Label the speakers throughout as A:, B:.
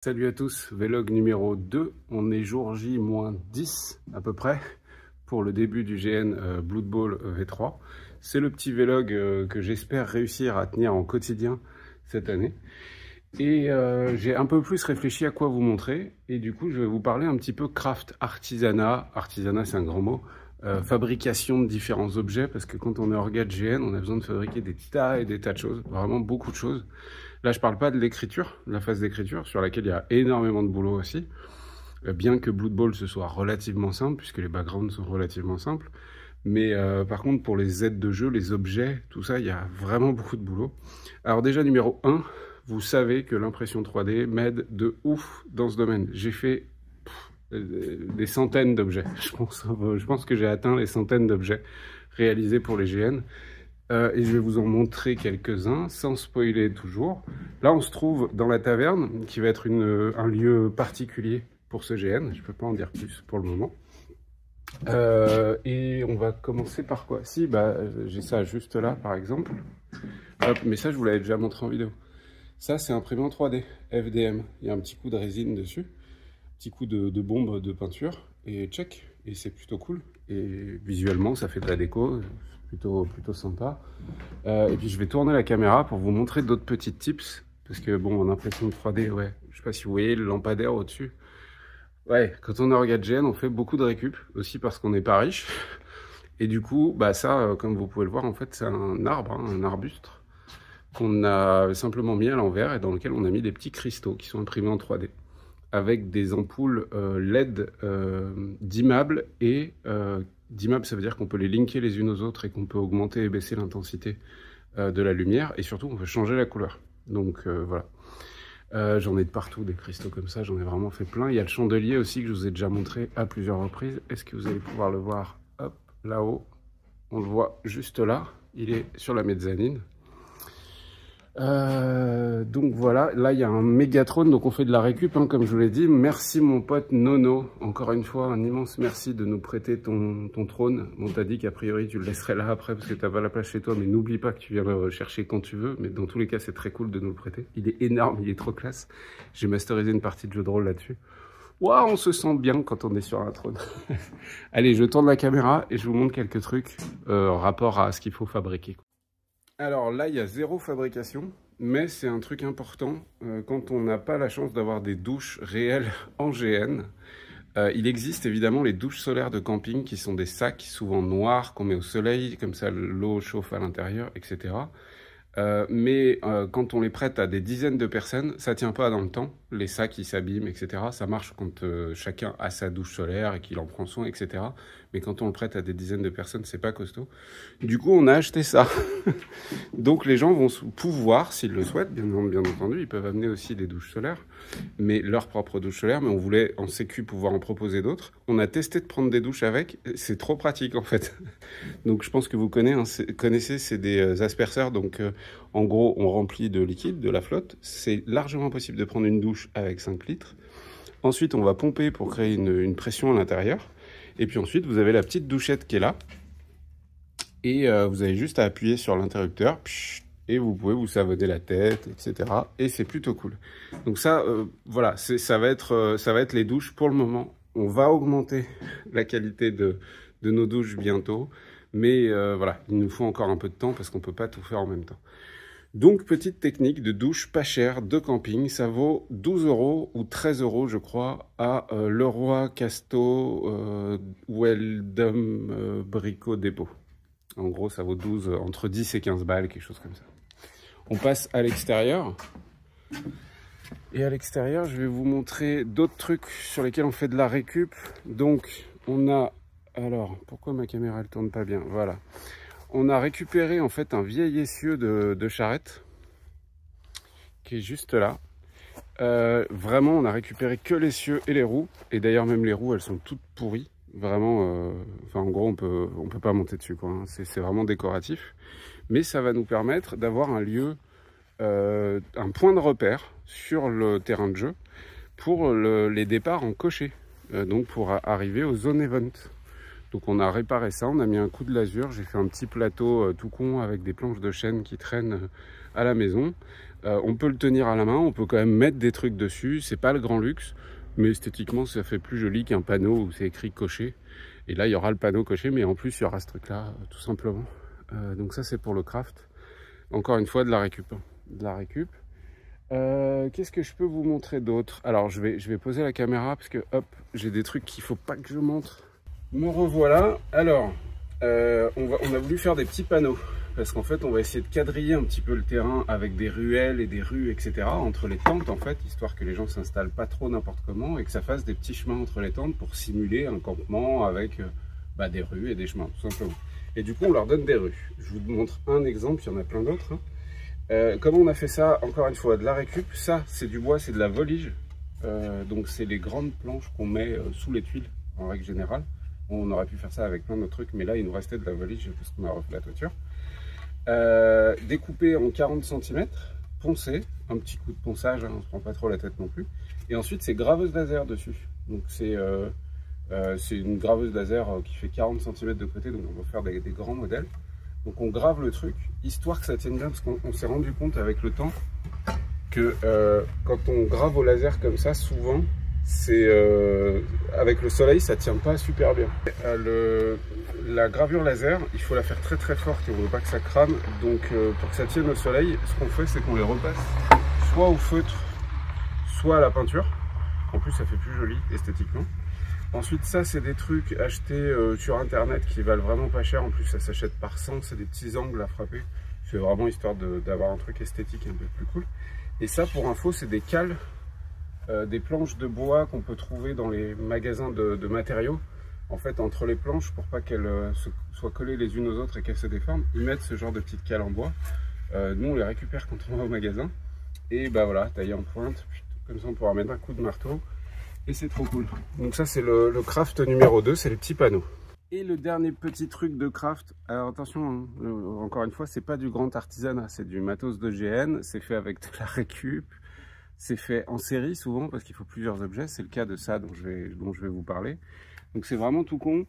A: Salut à tous, vlog numéro 2, on est jour J-10 à peu près pour le début du GN Blood Bowl V3. C'est le petit vlog que j'espère réussir à tenir en quotidien cette année. Et j'ai un peu plus réfléchi à quoi vous montrer et du coup je vais vous parler un petit peu craft, artisanat c'est un grand mot, fabrication de différents objets parce que quand on est orga de GN on a besoin de fabriquer des tas et des tas de choses, vraiment beaucoup de choses. Là, je parle pas de l'écriture, de la phase d'écriture, sur laquelle il y a énormément de boulot aussi. Bien que Blood Bowl ce soit relativement simple, puisque les backgrounds sont relativement simples. Mais par contre, pour les aides de jeu, les objets, tout ça, il y a vraiment beaucoup de boulot. Alors déjà, numéro 1, vous savez que l'impression 3D m'aide de ouf dans ce domaine. J'ai fait des centaines d'objets. Je pense que j'ai atteint les centaines d'objets réalisés pour les GN. Et je vais vous en montrer quelques-uns, sans spoiler toujours. Là, on se trouve dans la taverne, qui va être un lieu particulier pour ce GN. Je ne peux pas en dire plus pour le moment. Et on va commencer par quoi? Si, j'ai ça juste là, par exemple. Hop, mais ça, je vous l'avais déjà montré en vidéo. Ça, c'est imprimé en 3D, FDM. Il y a un petit coup de résine dessus, un petit coup de bombe de peinture, et check. Et c'est plutôt cool. Et visuellement, ça fait de la déco. Plutôt sympa. Et puis je vais tourner la caméra pour vous montrer d'autres petits tips. Parce que bon, en impression de 3D, ouais, je sais pas si vous voyez le lampadaire au-dessus. Ouais, quand on est orga de GN, on fait beaucoup de récup, aussi parce qu'on n'est pas riche. Et du coup, ça, comme vous pouvez le voir, en fait, c'est un arbre, hein, un arbuste, qu'on a simplement mis à l'envers et dans lequel on a mis des petits cristaux qui sont imprimés en 3D. Avec des ampoules LED dimmables et dimmables, ça veut dire qu'on peut les linker les unes aux autres et qu'on peut augmenter et baisser l'intensité de la lumière et surtout on peut changer la couleur. Donc voilà. J'en ai de partout des cristaux comme ça, j'en ai vraiment fait plein. Il y a le chandelier aussi que je vous ai déjà montré à plusieurs reprises. Est-ce que vous allez pouvoir le voir? Hop, là-haut. On le voit juste là. Il est sur la mezzanine. Donc voilà, là il y a un Mégatrône, donc on fait de la récup, hein, comme je vous l'ai dit. Merci mon pote Nono, encore une fois un immense merci de nous prêter ton trône. On t'a dit qu'a priori tu le laisserais là après parce que t'as pas la place chez toi, mais n'oublie pas que tu viens le chercher quand tu veux. Mais dans tous les cas c'est très cool de nous le prêter, il est énorme, il est trop classe. J'ai masterisé une partie de jeu de rôle là-dessus. Waouh, on se sent bien quand on est sur un trône. Allez, je tourne la caméra et je vous montre quelques trucs rapport à ce qu'il faut fabriquer. Alors là, il y a zéro fabrication, mais c'est un truc important. Quand on n'a pas la chance d'avoir des douches réelles en GN, il existe évidemment les douches solaires de camping qui sont des sacs souvent noirs qu'on met au soleil, comme ça l'eau chauffe à l'intérieur, etc. Mais quand on les prête à des dizaines de personnes, ça tient pas dans le temps. Les sacs, ils s'abîment, etc. Ça marche quand chacun a sa douche solaire et qu'il en prend soin, etc. Mais quand on le prête à des dizaines de personnes, c'est pas costaud. Du coup, on a acheté ça. Donc les gens vont pouvoir, s'ils le souhaitent, bien entendu, ils peuvent amener aussi des douches solaires, mais leur propre douche solaire. Mais on voulait en sécu pouvoir en proposer d'autres. On a testé de prendre des douches avec. C'est trop pratique en fait. Donc je pense que vous connaissez, c'est des asperceurs. Donc en gros, on remplit de liquide, de la flotte. C'est largement possible de prendre une douche avec 5 litres. Ensuite, on va pomper pour créer une pression à l'intérieur. Et puis ensuite, vous avez la petite douchette qui est là. Et vous avez juste à appuyer sur l'interrupteur. Et vous pouvez vous savonner la tête, etc. Et c'est plutôt cool. Donc ça, voilà, ça va être les douches pour le moment. On va augmenter la qualité de nos douches bientôt. Mais voilà, il nous faut encore un peu de temps parce qu'on ne peut pas tout faire en même temps. Donc, petite technique de douche pas chère de camping, ça vaut 12 € ou 13 € je crois à Leroy Casto Weldom Brico Dépôt. En gros, ça vaut entre 10 et 15 balles, quelque chose comme ça. On passe à l'extérieur. Et à l'extérieur, je vais vous montrer d'autres trucs sur lesquels on fait de la récup. Donc, on a... Alors, pourquoi ma caméra elle tourne pas bien? Voilà. On a récupéré en fait un vieil essieu de charrette qui est juste là. Vraiment, on a récupéré que l'essieu et les roues. Et d'ailleurs, même les roues, elles sont toutes pourries. Vraiment, en gros, on peut pas monter dessus, quoi. Hein. C'est vraiment décoratif. Mais ça va nous permettre d'avoir un lieu, un point de repère sur le terrain de jeu pour les départs en cocher. Donc pour arriver aux zone event. Donc on a réparé ça, on a mis un coup de lasure, j'ai fait un petit plateau tout con avec des planches de chêne qui traînent à la maison. On peut le tenir à la main, on peut quand même mettre des trucs dessus, c'est pas le grand luxe, mais esthétiquement ça fait plus joli qu'un panneau où c'est écrit coché. Et là il y aura le panneau coché, mais en plus il y aura ce truc là, tout simplement. Donc ça c'est pour le craft. Encore une fois de la récup. De la récup. Qu'est-ce que je peux vous montrer d'autre? Alors je vais poser la caméra parce que hop, j'ai des trucs qu'il faut pas que je montre. Me revoilà. Alors on a voulu faire des petits panneaux parce qu'en fait on va essayer de quadriller un petit peu le terrain avec des ruelles et des rues, etc. entre les tentes en fait, histoire que les gens s'installent pas trop n'importe comment et que ça fasse des petits chemins entre les tentes pour simuler un campement avec des rues et des chemins tout simplement. Et du coup on leur donne des rues. Je vous montre un exemple, il y en a plein d'autres. Comment on a fait ça? Encore une fois, de la récup. Ça, c'est du bois, c'est de la volige. Donc, c'est les grandes planches qu'on met sous les tuiles, en règle générale. On aurait pu faire ça avec plein d'autres trucs, mais là, il nous restait de la volige parce qu'on a refait la toiture. Découpé en 40 cm, poncé, un petit coup de ponçage, hein, on ne se prend pas trop la tête non plus. Et ensuite, c'est graveuse laser dessus. Donc, c'est une graveuse laser qui fait 40 cm de côté, donc on va faire des grands modèles. Donc on grave le truc, histoire que ça tienne bien, parce qu'on s'est rendu compte avec le temps que quand on grave au laser comme ça, souvent, avec le soleil, ça tient pas super bien. La gravure laser, il faut la faire très très forte et on ne veut pas que ça crame. Donc pour que ça tienne au soleil, ce qu'on fait, c'est qu'on les repasse soit au feutre, soit à la peinture. En plus, ça fait plus joli esthétiquement. Ensuite, ça, c'est des trucs achetés sur internet qui valent vraiment pas cher. En plus, ça s'achète par 100, c'est des petits angles à frapper. C'est vraiment histoire d'avoir un truc esthétique un peu plus cool. Et ça, pour info, c'est des cales, des planches de bois qu'on peut trouver dans les magasins de matériaux. En fait, entre les planches, pour pas qu'elles soient collées les unes aux autres et qu'elles se déforment, ils mettent ce genre de petites cales en bois. Nous, on les récupère quand on va au magasin. Et bah voilà, taillé en pointe. Comme ça, on pourra mettre un coup de marteau. Et c'est trop cool. Donc ça c'est le craft numéro 2, c'est les petits panneaux. Et le dernier petit truc de craft, alors attention, hein, encore une fois, c'est pas du grand artisanat, c'est du matos de GN, c'est fait avec de la récup, c'est fait en série souvent parce qu'il faut plusieurs objets, c'est le cas de ça dont je vais vous parler. Donc c'est vraiment tout con.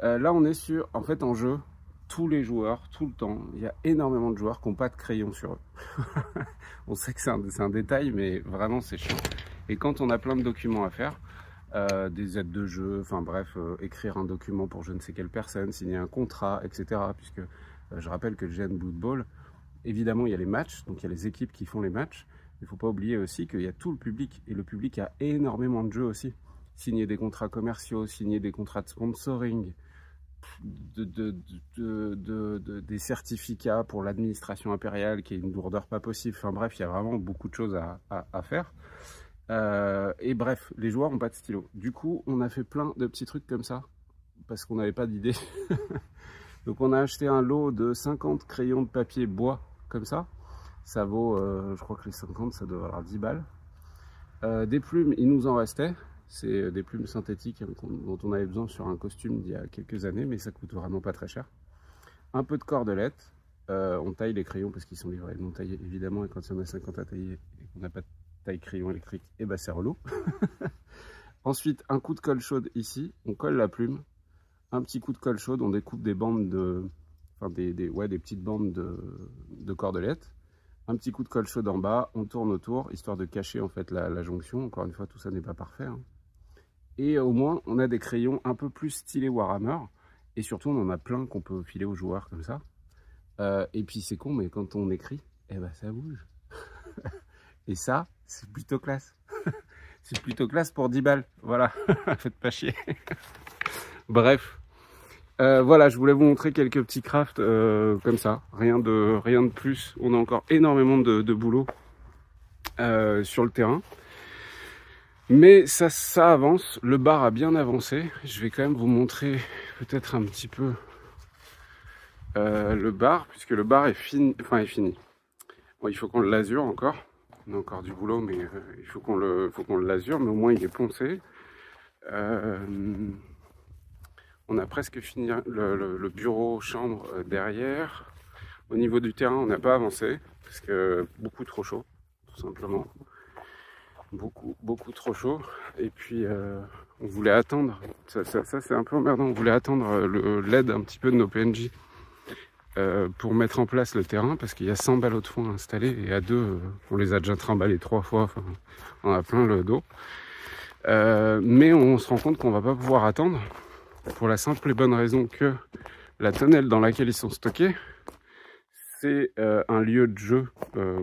A: Là on est sur, en fait en jeu, tous les joueurs, tout le temps, il y a énormément de joueurs qui n'ont pas de crayon sur eux. On sait que c'est un détail, mais vraiment c'est chiant. Et quand on a plein de documents à faire, des aides de jeu, enfin bref, écrire un document pour je ne sais quelle personne, signer un contrat, etc. Puisque je rappelle que le GN Blood Bowl, évidemment il y a les matchs, donc il y a les équipes qui font les matchs. Il ne faut pas oublier aussi qu'il y a tout le public, et le public a énormément de jeux aussi. Signer des contrats commerciaux, signer des contrats de sponsoring, des certificats pour l'administration impériale qui est une lourdeur pas possible. Enfin bref, il y a vraiment beaucoup de choses à faire. Et bref, les joueurs n'ont pas de stylo. Du coup, on a fait plein de petits trucs comme ça parce qu'on n'avait pas d'idée. Donc on a acheté un lot de 50 crayons de papier bois comme ça. Ça vaut, je crois que les 50, ça doit valoir 10 balles. Des plumes, il nous en restait. C'est des plumes synthétiques hein, dont on avait besoin sur un costume d'il y a quelques années, mais ça coûte vraiment pas très cher. Un peu de cordelette. On taille les crayons parce qu'ils sont livrés non taillés évidemment, et quand il y en a 50 à tailler et qu'on n'a pas de taille crayon électrique, et bah c'est relou. Ensuite, un coup de colle chaude ici, on colle la plume. Un petit coup de colle chaude, on découpe des bandes de, enfin des petites bandes de cordelette. Un petit coup de colle chaude en bas, on tourne autour, histoire de cacher en fait la jonction. Encore une fois, tout ça n'est pas parfait. Hein. Et au moins, on a des crayons un peu plus stylés Warhammer. Et surtout, on en a plein qu'on peut filer aux joueurs comme ça. Et puis c'est con, mais quand on écrit, eh ben ça bouge. Et ça, c'est plutôt classe. C'est plutôt classe pour 10 balles. Voilà, faites pas chier. Bref. Voilà, je voulais vous montrer quelques petits crafts comme ça. Rien de plus. On a encore énormément de boulot sur le terrain. Mais ça avance. Le bar a bien avancé. Je vais quand même vous montrer peut-être un petit peu le bar, puisque le bar est fini. Enfin, est fini. Bon, il faut qu'on le lasure encore. On a encore du boulot, mais il faut qu'on le lasure. Mais au moins, il est poncé. On a presque fini le bureau chambre derrière. Au niveau du terrain, on n'a pas avancé parce que beaucoup trop chaud, tout simplement. beaucoup trop chaud. Et puis on voulait attendre, ça c'est un peu emmerdant, on voulait attendre le LED un petit peu de nos PNJ pour mettre en place le terrain, parce qu'il y a 100 ballots de foin installés, et à deux, on les a déjà trimballés 3 fois, enfin, on a plein le dos. Mais on se rend compte qu'on va pas pouvoir attendre, pour la simple et bonne raison que la tonnelle dans laquelle ils sont stockés, c'est un lieu de jeu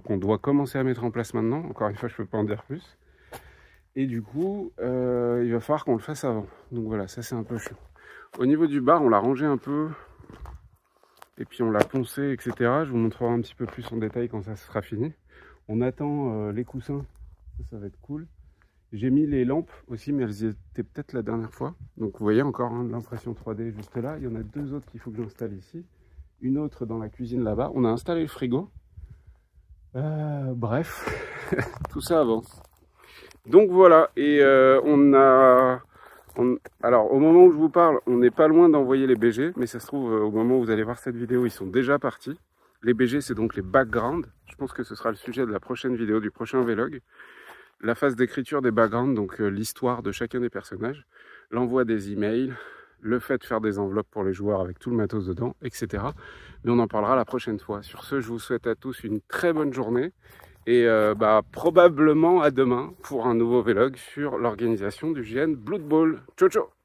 A: qu'on doit commencer à mettre en place maintenant. Encore une fois, je peux pas en dire plus. Et du coup, il va falloir qu'on le fasse avant. Donc voilà, ça c'est un peu chiant. Au niveau du bar, on l'a rangé un peu. Et puis on l'a poncé, etc. Je vous montrerai un petit peu plus en détail quand ça sera fini. On attend les coussins, ça va être cool. J'ai mis les lampes aussi, mais elles y étaient peut-être la dernière fois. Donc vous voyez encore hein, de l'impression 3D juste là. Il y en a 2 autres qu'il faut que j'installe ici. Une autre dans la cuisine là-bas. On a installé le frigo. Bref, tout ça avance. Donc voilà, et alors au moment où je vous parle, on n'est pas loin d'envoyer les BG, mais ça se trouve au moment où vous allez voir cette vidéo, ils sont déjà partis. Les BG, c'est donc les backgrounds. Je pense que ce sera le sujet de la prochaine vidéo, du prochain vlog. La phase d'écriture des backgrounds, donc l'histoire de chacun des personnages, l'envoi des emails, le fait de faire des enveloppes pour les joueurs avec tout le matos dedans, etc. Mais on en parlera la prochaine fois. Sur ce, je vous souhaite à tous une très bonne journée. Et probablement à demain pour un nouveau vlog sur l'organisation du GN Blood Bowl. Ciao ciao!